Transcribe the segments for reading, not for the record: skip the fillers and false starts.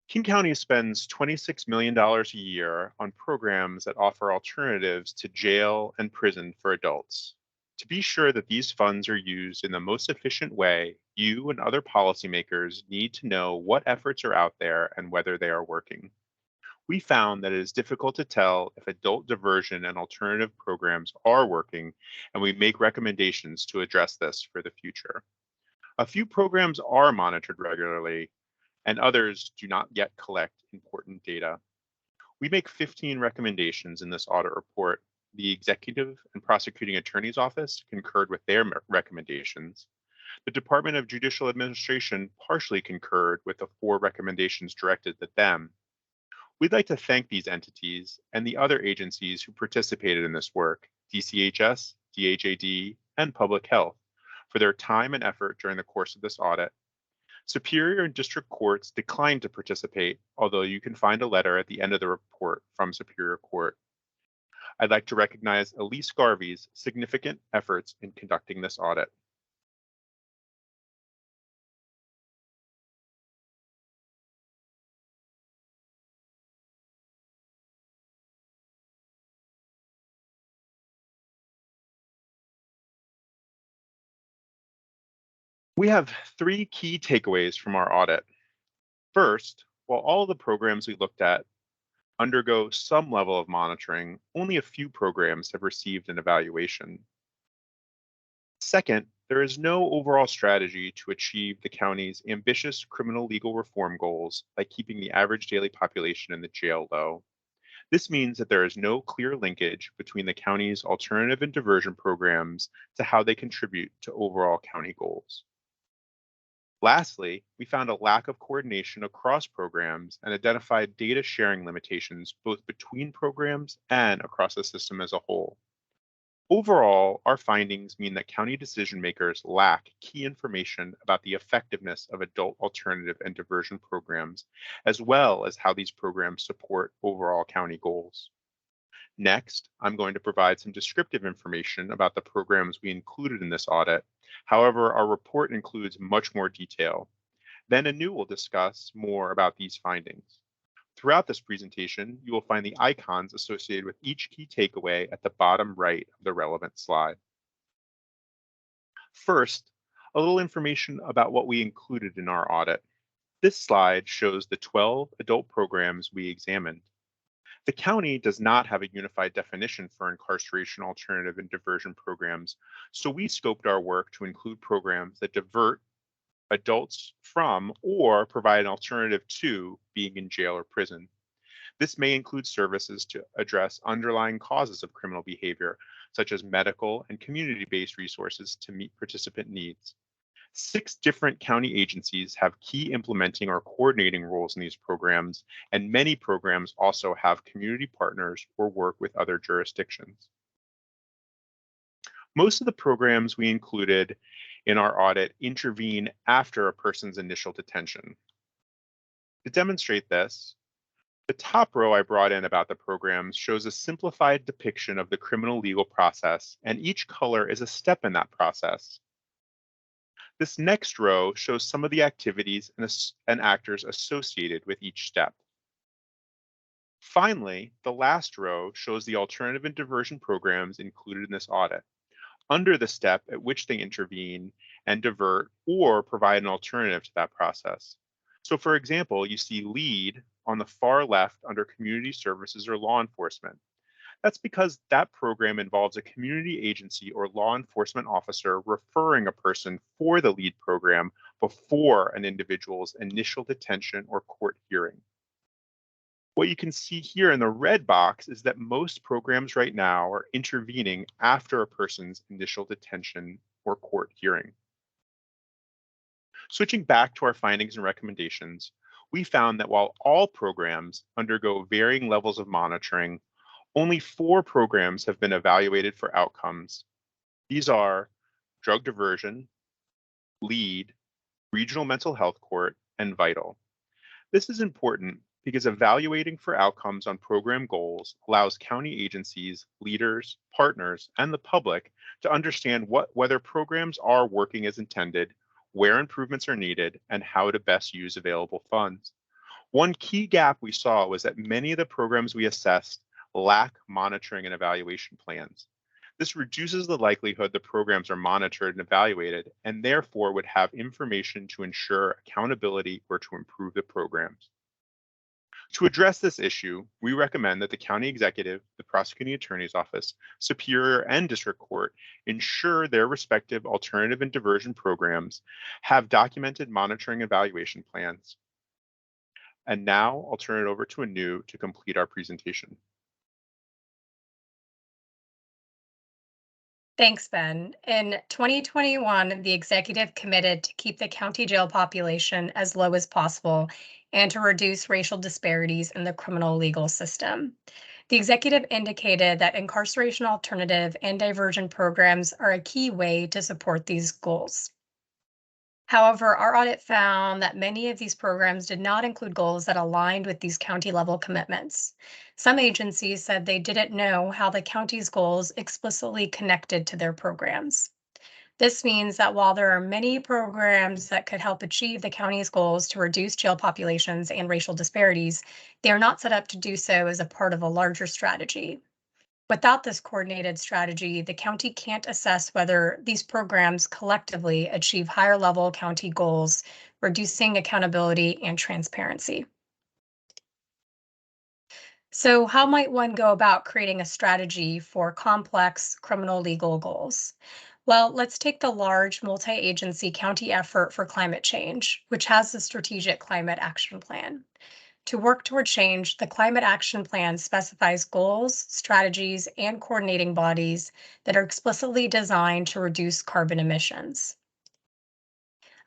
King County spends $26 million a year on programs that offer alternatives to jail and prison for adults. To be sure that these funds are used in the most efficient way, you and other policymakers need to know what efforts are out there and whether they are working. We found that it is difficult to tell if adult diversion and alternative programs are working, and we make recommendations to address this for the future. A few programs are monitored regularly, and others do not yet collect important data. We make 15 recommendations in this audit report. The Executive and Prosecuting Attorney's Office concurred with their recommendations. The Department of Judicial Administration partially concurred with the 4 recommendations directed at them. We'd like to thank these entities and the other agencies who participated in this work, DCHS, DHAD, and Public Health, for their time and effort during the course of this audit. Superior and district courts declined to participate, although you can find a letter at the end of the report from Superior Court. I'd like to recognize Elise Garvey's significant efforts in conducting this audit. We have 3 key takeaways from our audit. First, while all of the programs we looked at undergo some level of monitoring, only a few programs have received an evaluation. Second, there is no overall strategy to achieve the county's ambitious criminal legal reform goals by keeping the average daily population in the jail low. This means that there is no clear linkage between the county's alternative and diversion programs to how they contribute to overall county goals. Lastly, we found a lack of coordination across programs and identified data sharing limitations both between programs and across the system as a whole. Overall, our findings mean that county decision makers lack key information about the effectiveness of adult alternative and diversion programs, as well as how these programs support overall county goals. Next, I'm going to provide some descriptive information about the programs we included in this audit. However, our report includes much more detail. Then Anu will discuss more about these findings. Throughout this presentation, you will find the icons associated with each key takeaway at the bottom right of the relevant slide. First, a little information about what we included in our audit. This slide shows the 12 adult programs we examined. The county does not have a unified definition for incarceration alternative and diversion programs, so we scoped our work to include programs that divert adults from or provide an alternative to being in jail or prison. This may include services to address underlying causes of criminal behavior, such as medical and community-based resources to meet participant needs. 6 different county agencies have key implementing or coordinating roles in these programs, and many programs also have community partners or work with other jurisdictions. Most of the programs we included in our audit intervene after a person's initial detention. To demonstrate this, the top row I brought in about the programs shows a simplified depiction of the criminal legal process, and each color is a step in that process. This next row shows some of the activities and actors associated with each step. Finally, the last row shows the alternative and diversion programs included in this audit, under the step at which they intervene and divert or provide an alternative to that process. So for example, you see LEAD on the far left under community services or law enforcement. That's because that program involves a community agency or law enforcement officer referring a person for the LEAD program before an individual's initial detention or court hearing. What you can see here in the red box is that most programs right now are intervening after a person's initial detention or court hearing. Switching back to our findings and recommendations, we found that while all programs undergo varying levels of monitoring, only 4 programs have been evaluated for outcomes. These are drug diversion, LEAD, regional mental health court, and VITAL. This is important because evaluating for outcomes on program goals allows county agencies, leaders, partners, and the public to understand whether programs are working as intended, where improvements are needed, and how to best use available funds. One key gap we saw was that many of the programs we assessed lack monitoring and evaluation plans. This reduces the likelihood the programs are monitored and evaluated, and therefore would have information to ensure accountability or to improve the programs. To address this issue, we recommend that the county executive, the prosecuting attorney's office, superior, and district court ensure their respective alternative and diversion programs have documented monitoring and evaluation plans. And now I'll turn it over to Anu to complete our presentation. Thanks, Ben. In 2021, the executive committed to keep the county jail population as low as possible and to reduce racial disparities in the criminal legal system. The executive indicated that incarceration alternative and diversion programs are a key way to support these goals. However, our audit found that many of these programs did not include goals that aligned with these county level commitments. Some agencies said they didn't know how the county's goals explicitly connected to their programs. This means that while there are many programs that could help achieve the county's goals to reduce jail populations and racial disparities, they are not set up to do so as a part of a larger strategy. Without this coordinated strategy, the county can't assess whether these programs collectively achieve higher level county goals, reducing accountability and transparency. So, how might one go about creating a strategy for complex criminal legal goals? Well, let's take the large multi agency county effort for climate change, which has the Strategic Climate Action Plan. To work toward change, the Climate Action Plan specifies goals, strategies, and coordinating bodies that are explicitly designed to reduce carbon emissions.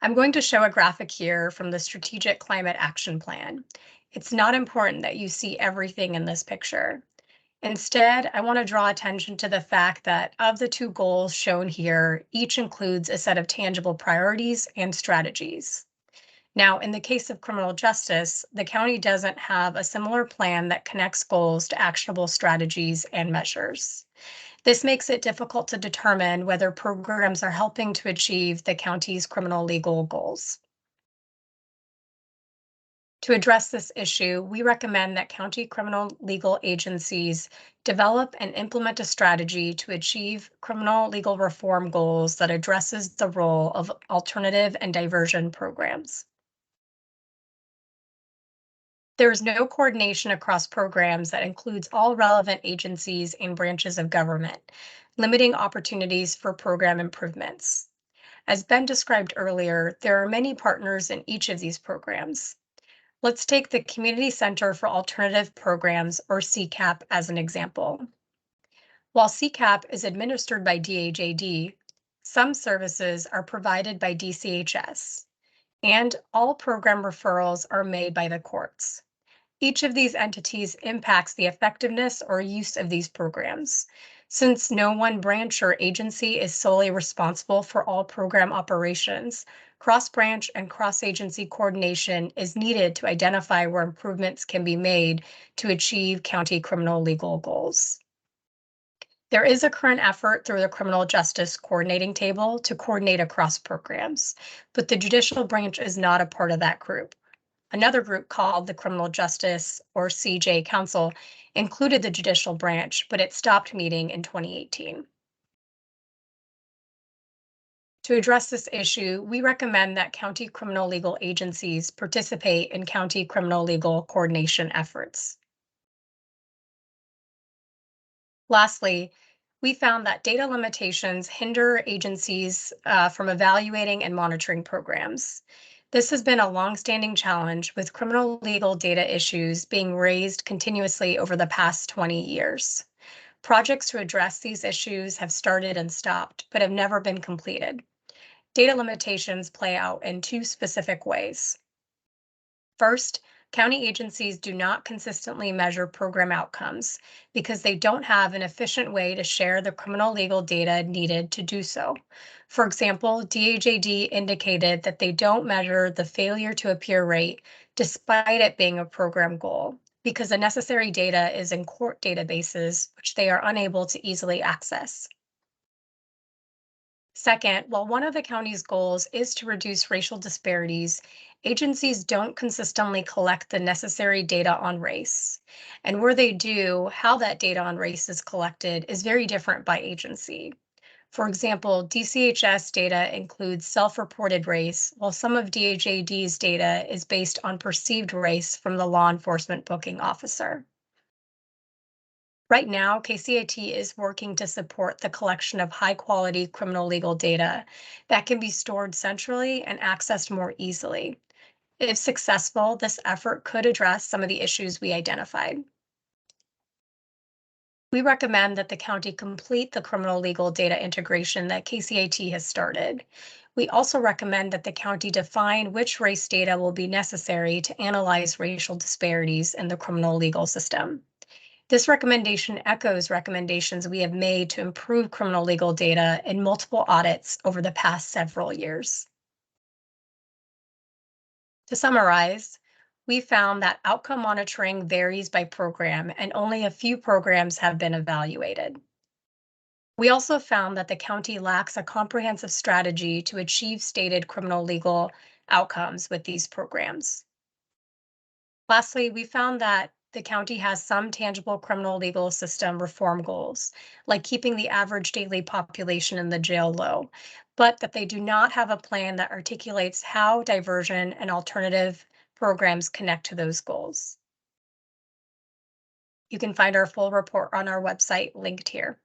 I'm going to show a graphic here from the Strategic Climate Action Plan. It's not important that you see everything in this picture. Instead, I want to draw attention to the fact that of the two goals shown here, each includes a set of tangible priorities and strategies. Now, in the case of criminal justice, the county doesn't have a similar plan that connects goals to actionable strategies and measures. This makes it difficult to determine whether programs are helping to achieve the county's criminal legal goals. To address this issue, we recommend that county criminal legal agencies develop and implement a strategy to achieve criminal legal reform goals that addresses the role of alternative and diversion programs. There is no coordination across programs that includes all relevant agencies and branches of government, limiting opportunities for program improvements. As Ben described earlier, there are many partners in each of these programs. Let's take the Community Center for Alternative Programs, or CCAP, as an example. While CCAP is administered by DAJD, some services are provided by DCHS, and all program referrals are made by the courts. Each of these entities impacts the effectiveness or use of these programs. Since no one branch or agency is solely responsible for all program operations, cross-branch and cross-agency coordination is needed to identify where improvements can be made to achieve county criminal legal goals. There is a current effort through the Criminal Justice Coordinating Table to coordinate across programs, but the judicial branch is not a part of that group. Another group called the Criminal Justice, or CJ Council, included the judicial branch, but it stopped meeting in 2018. To address this issue, we recommend that county criminal legal agencies participate in county criminal legal coordination efforts. Lastly, we found that data limitations hinder agencies from evaluating and monitoring programs. This has been a longstanding challenge, with criminal legal data issues being raised continuously over the past 20 years. Projects to address these issues have started and stopped, but have never been completed. Data limitations play out in two specific ways. First, county agencies do not consistently measure program outcomes because they don't have an efficient way to share the criminal legal data needed to do so. For example, DAJD indicated that they don't measure the failure to appear rate despite it being a program goal because the necessary data is in court databases, which they are unable to easily access. Second, while one of the county's goals is to reduce racial disparities, agencies don't consistently collect the necessary data on race. And where they do, how that data on race is collected is very different by agency. For example, DCHS data includes self reported race, while some of DHAD's data is based on perceived race from the law enforcement booking officer. Right now, KCIT is working to support the collection of high quality criminal legal data that can be stored centrally and accessed more easily. If successful, this effort could address some of the issues we identified. We recommend that the county complete the criminal legal data integration that KCIT has started. We also recommend that the county define which race data will be necessary to analyze racial disparities in the criminal legal system. This recommendation echoes recommendations we have made to improve criminal legal data in multiple audits over the past several years. To summarize, we found that outcome monitoring varies by program and only a few programs have been evaluated. We also found that the county lacks a comprehensive strategy to achieve stated criminal legal outcomes with these programs. Lastly, we found that the county has some tangible criminal legal system reform goals, like keeping the average daily population in the jail low, but that they do not have a plan that articulates how diversion and alternative programs connect to those goals. You can find our full report on our website linked here.